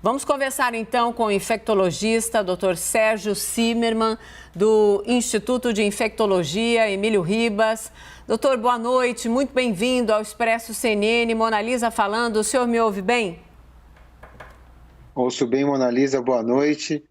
Vamos conversar então com o infectologista, Dr. Sérgio Zimmermann, do Instituto de Infectologia, Emílio Ribas. Doutor, boa noite, muito bem-vindo ao Expresso CNN. Mona Lisa falando, o senhor me ouve bem? Ouço bem, Mona Lisa, boa noite.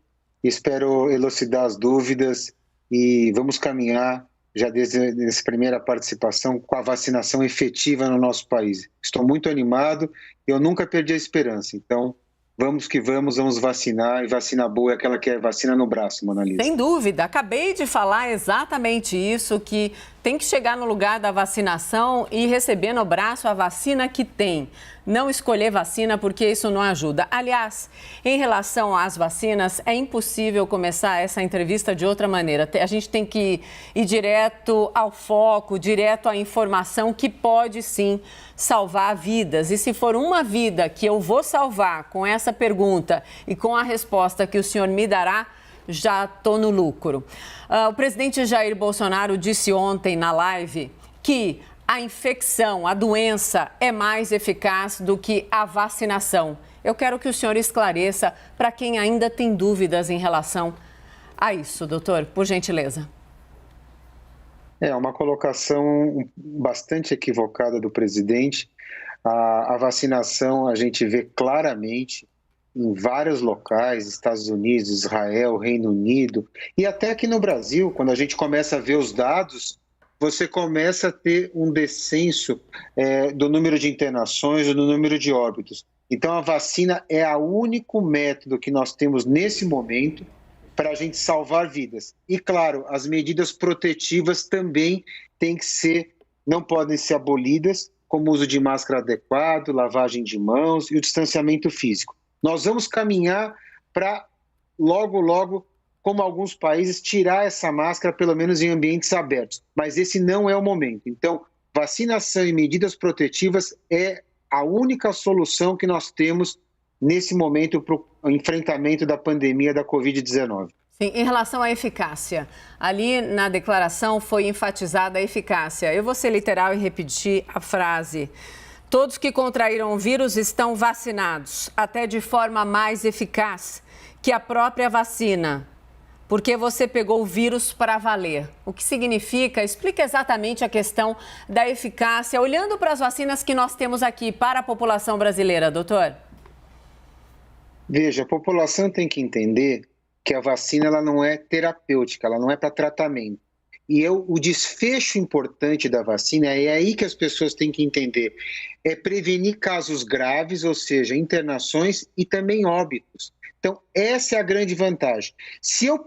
Espero elucidar as dúvidas e vamos caminhar já desde essa primeira participação com a vacinação efetiva no nosso país. Estou muito animado, eu nunca perdi a esperança, então vamos que vamos vacinar, e vacina boa é aquela que é vacina no braço, Mona Lisa. Sem dúvida, acabei de falar exatamente isso, que tem que chegar no lugar da vacinação e receber no braço a vacina que tem. Não escolher vacina porque isso não ajuda. Aliás, em relação às vacinas, é impossível começar essa entrevista de outra maneira. A gente tem que ir direto ao foco, direto à informação que pode sim salvar vidas. E se for uma vida que eu vou salvar com essa pergunta e com a resposta que o senhor me dará, já estou no lucro. O presidente Jair Bolsonaro disse ontem na live que a infecção, a doença é mais eficaz do que a vacinação. Eu quero que o senhor esclareça para quem ainda tem dúvidas em relação a isso, doutor, por gentileza. É uma colocação bastante equivocada do presidente. A vacinação a gente vê claramente em vários locais, Estados Unidos, Israel, Reino Unido e até aqui no Brasil, quando a gente começa a ver os dados, você começa a ter um descenso do número de internações ou do número de óbitos. Então a vacina é o único método que nós temos nesse momento para a gente salvar vidas. E claro, as medidas protetivas também não podem ser abolidas, como o uso de máscara adequado, lavagem de mãos e o distanciamento físico. Nós vamos caminhar para logo, como alguns países, tirar essa máscara, pelo menos em ambientes abertos. Mas esse não é o momento. Então, vacinação e medidas protetivas é a única solução que nós temos nesse momento para o enfrentamento da pandemia da Covid-19. Sim, em relação à eficácia, ali na declaração foi enfatizada a eficácia. Eu vou ser literal e repetir a frase. Todos que contraíram o vírus estão vacinados, até de forma mais eficaz que a própria vacina, porque você pegou o vírus para valer. O que significa? Explica exatamente a questão da eficácia, olhando para as vacinas que nós temos aqui para a população brasileira, doutor. Veja, a população tem que entender que a vacina ela não é terapêutica, ela não é para tratamento. E o desfecho importante da vacina, é aí que as pessoas têm que entender, é prevenir casos graves, ou seja, internações e também óbitos. Então, essa é a grande vantagem. Se eu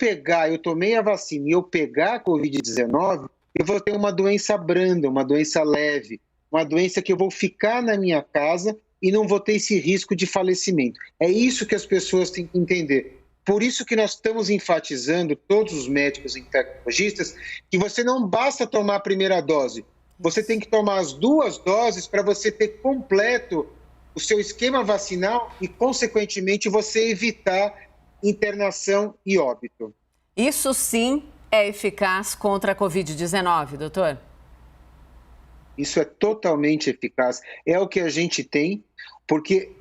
tomei a vacina e eu pegar a Covid-19, eu vou ter uma doença branda, uma doença leve, uma doença que eu vou ficar na minha casa e não vou ter esse risco de falecimento. É isso que as pessoas têm que entender. Por isso que nós estamos enfatizando, todos os médicos infectologistas, que você não basta tomar a primeira dose, você tem que tomar as 2 doses para você ter completo o seu esquema vacinal e, consequentemente, você evitar internação e óbito. Isso sim é eficaz contra a Covid-19, doutor? Isso é totalmente eficaz. É o que a gente tem, porque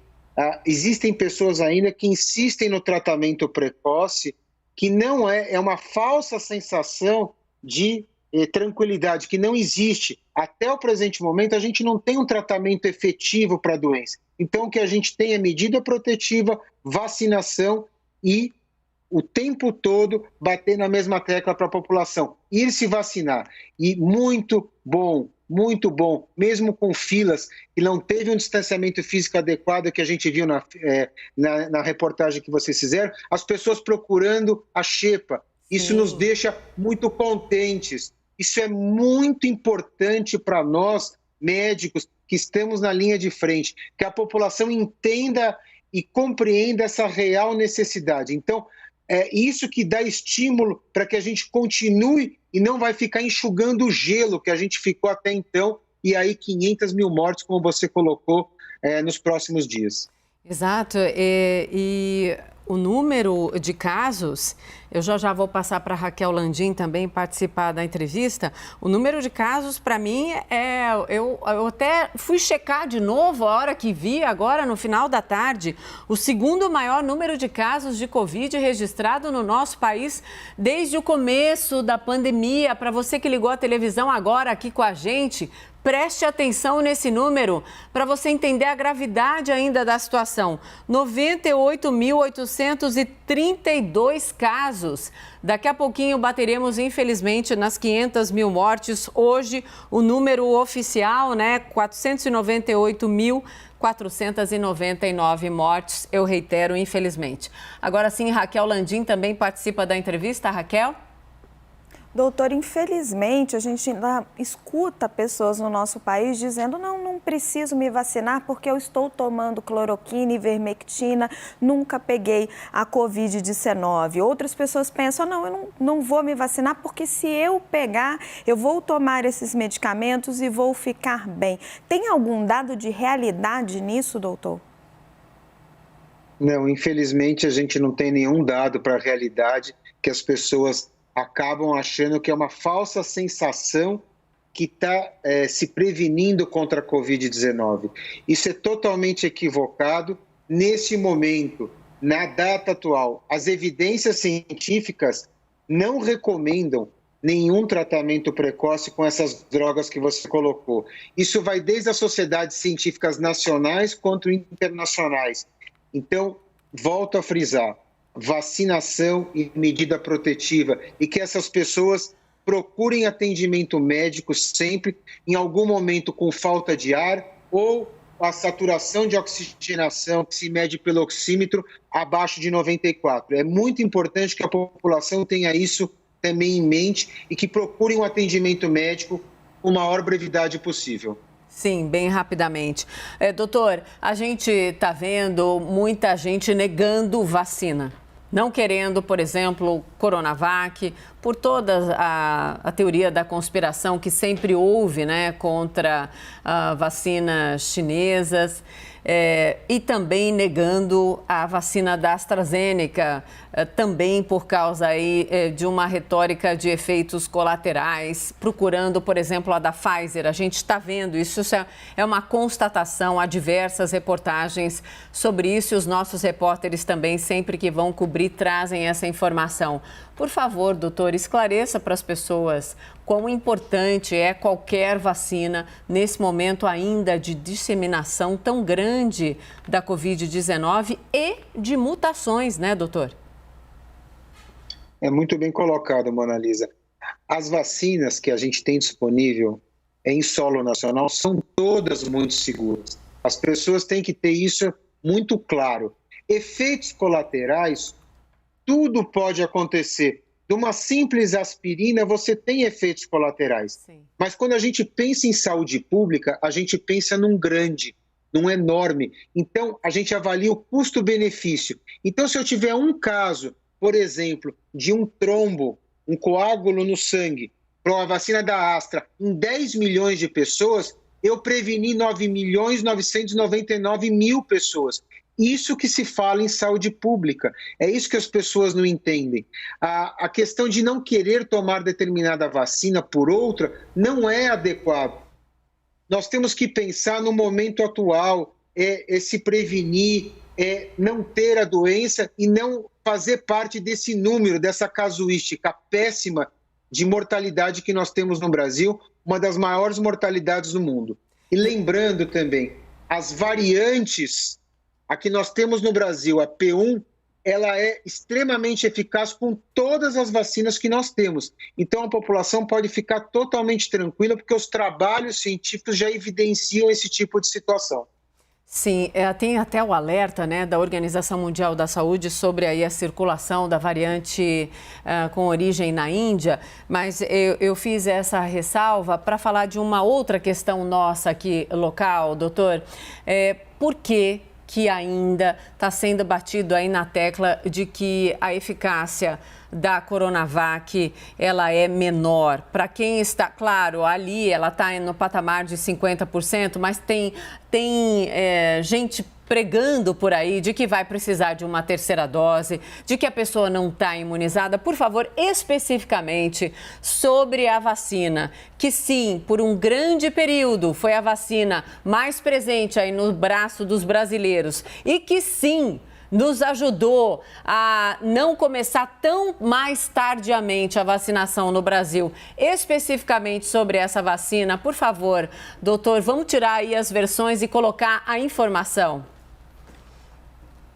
existem pessoas ainda que insistem no tratamento precoce, que não é uma falsa sensação de tranquilidade, que não existe. Até o presente momento, a gente não tem um tratamento efetivo para a doença. Então, o que a gente tem é medida protetiva, vacinação e o tempo todo bater na mesma tecla para a população, ir se vacinar. E muito bom, mesmo com filas, e não teve um distanciamento físico adequado que a gente viu na reportagem que vocês fizeram, as pessoas procurando a xepa. Isso Sim. nos deixa muito contentes. Isso é muito importante para nós, médicos, que estamos na linha de frente, que a população entenda e compreenda essa real necessidade. Então, é isso que dá estímulo para que a gente continue e não vai ficar enxugando o gelo que a gente ficou até então, e aí 500 mil mortes, como você colocou, nos próximos dias. Exato, e O número de casos, eu já vou passar para a Raquel Landim também participar da entrevista. O número de casos, para mim, eu até fui checar de novo a hora que vi, agora no final da tarde, o segundo maior número de casos de Covid registrado no nosso país desde o começo da pandemia. Para você que ligou a televisão agora aqui com a gente, preste atenção nesse número para você entender a gravidade ainda da situação. 98.832 casos. Daqui a pouquinho bateremos, infelizmente, nas 500 mil mortes. Hoje, o número oficial, 498.499 mortes. Eu reitero, infelizmente. Agora sim, Raquel Landim também participa da entrevista. Raquel? Doutor, infelizmente, a gente ainda escuta pessoas no nosso país dizendo não preciso me vacinar porque eu estou tomando cloroquina, ivermectina, nunca peguei a Covid-19. Outras pessoas pensam, eu não vou me vacinar porque se eu pegar, eu vou tomar esses medicamentos e vou ficar bem. Tem algum dado de realidade nisso, doutor? Não, infelizmente a gente não tem nenhum dado para a realidade que as pessoas acabam achando que é uma falsa sensação que está se prevenindo contra a Covid-19. Isso é totalmente equivocado. Nesse momento, na data atual, as evidências científicas não recomendam nenhum tratamento precoce com essas drogas que você colocou. Isso vai desde as sociedades científicas nacionais quanto internacionais. Então, volto a frisar, vacinação e medida protetiva, e que essas pessoas procurem atendimento médico sempre, em algum momento com falta de ar ou a saturação de oxigenação que se mede pelo oxímetro abaixo de 94. É muito importante que a população tenha isso também em mente e que procurem um atendimento médico com a maior brevidade possível. Sim, bem rapidamente. Doutor, a gente está vendo muita gente negando vacina. Não querendo, por exemplo, Coronavac, por toda a teoria da conspiração que sempre houve, contra vacinas chinesas, e também negando a vacina da AstraZeneca, também por causa aí de uma retórica de efeitos colaterais, procurando, por exemplo, a da Pfizer. A gente está vendo isso, é uma constatação, há diversas reportagens sobre isso e os nossos repórteres também, sempre que vão cobrir, trazem essa informação. Por favor, doutor, esclareça para as pessoas quão importante é qualquer vacina nesse momento ainda de disseminação tão grande da Covid-19 e de mutações, doutor? É muito bem colocado, Mona Lisa. As vacinas que a gente tem disponível em solo nacional são todas muito seguras. As pessoas têm que ter isso muito claro. Efeitos colaterais, tudo pode acontecer. De uma simples aspirina, você tem efeitos colaterais. Sim. Mas quando a gente pensa em saúde pública, a gente pensa num grande, num enorme. Então, a gente avalia o custo-benefício. Então, se eu tiver um caso, por exemplo, de um trombo, um coágulo no sangue, para a vacina da Astra, em 10 milhões de pessoas, eu preveni 9.999.000 pessoas. Isso que se fala em saúde pública, é isso que as pessoas não entendem. A questão de não querer tomar determinada vacina por outra não é adequado. Nós temos que pensar no momento atual, se prevenir, não ter a doença e não fazer parte desse número, dessa casuística péssima de mortalidade que nós temos no Brasil, uma das maiores mortalidades do mundo. E lembrando também, as variantes... A que nós temos no Brasil, a P1, ela é extremamente eficaz com todas as vacinas que nós temos. Então, a população pode ficar totalmente tranquila, porque os trabalhos científicos já evidenciam esse tipo de situação. Sim, tem até o alerta da Organização Mundial da Saúde sobre aí a circulação da variante com origem na Índia, mas eu fiz essa ressalva para falar de uma outra questão nossa aqui local, doutor. Por que ainda está sendo batido aí na tecla de que a eficácia da Coronavac, ela é menor? Para quem está, claro, ali ela está no patamar de 50%, mas tem gente pregando por aí de que vai precisar de uma terceira dose, de que a pessoa não está imunizada, por favor, especificamente sobre a vacina, que sim, por um grande período foi a vacina mais presente aí no braço dos brasileiros e que sim, nos ajudou a não começar tão mais tardiamente a vacinação no Brasil. Especificamente sobre essa vacina, por favor, doutor, vamos tirar aí as versões e colocar a informação.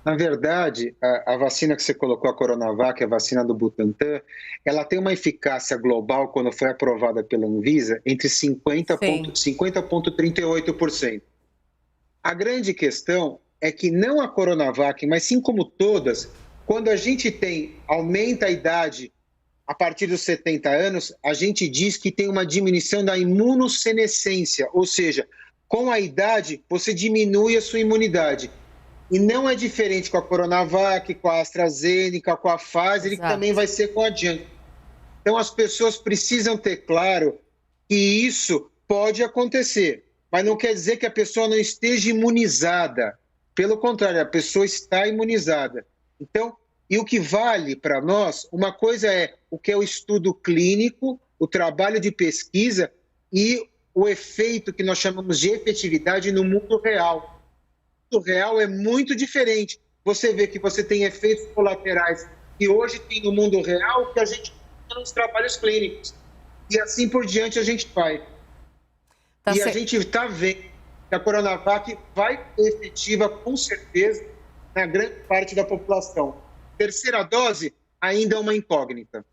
Na verdade, a vacina que você colocou, a Coronavac, a vacina do Butantan, ela tem uma eficácia global, quando foi aprovada pela Anvisa, entre 50,38%. A grande questão é que não a Coronavac, mas sim como todas, quando a gente aumenta a idade a partir dos 70 anos, a gente diz que tem uma diminuição da imunossenescência, ou seja, com a idade você diminui a sua imunidade. E não é diferente com a Coronavac, com a AstraZeneca, com a Pfizer, que também vai ser com a Janssen. Então, as pessoas precisam ter claro que isso pode acontecer, mas não quer dizer que a pessoa não esteja imunizada. Pelo contrário, a pessoa está imunizada. Então, e o que vale para nós, uma coisa é o que é o estudo clínico, o trabalho de pesquisa e o efeito que nós chamamos de efetividade no mundo real. O real é muito diferente. Você vê que você tem efeitos colaterais que hoje tem no mundo real que a gente tem nos trabalhos clínicos. E assim por diante a gente vai. A gente está vendo que a Coronavac vai ser efetiva, com certeza, na grande parte da população. Terceira dose ainda é uma incógnita.